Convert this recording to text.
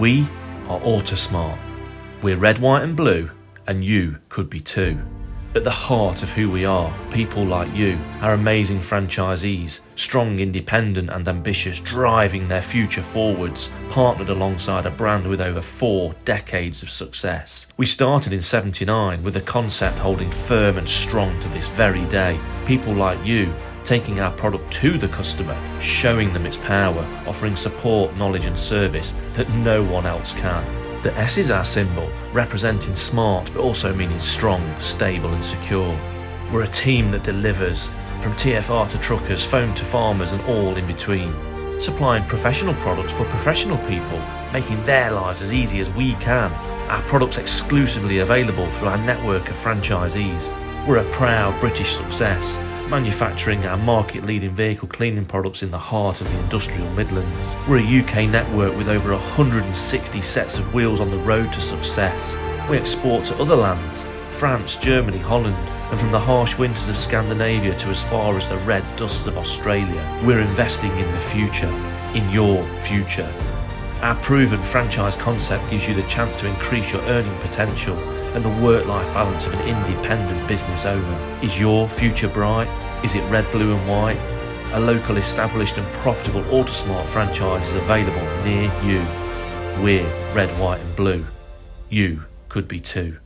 We are Autosmart. We're red, white and blue, and you could be too. At the heart of who we are, people like you, our amazing franchisees, strong, independent and ambitious, driving their future forwards, partnered alongside a brand with over 4 decades of success. We started in '79 with a concept holding firm and strong to this very day. People like you, taking our product to the customer, showing them its power, offering support, knowledge and service that no one else can. The S is our symbol, representing smart but also meaning strong, stable and secure. We're a team that delivers, from TFR to truckers, phone to farmers and all in between. Supplying professional products for professional people, making their lives as easy as we can. Our products exclusively available through our network of franchisees. We're a proud British success, manufacturing our market-leading vehicle cleaning products in the heart of the industrial Midlands. We're a UK network with over 160 sets of wheels on the road to success. We export to other lands, France, Germany, Holland, and from the harsh winters of Scandinavia to as far as the red dusts of Australia. We're investing in the future, in your future. Our proven franchise concept gives you the chance to increase your earning potential and the work-life balance of an independent business owner. Is your future bright? Is it red, blue and white? A local, established and profitable Autosmart franchise is available near you. We're red, white and blue. You could be too.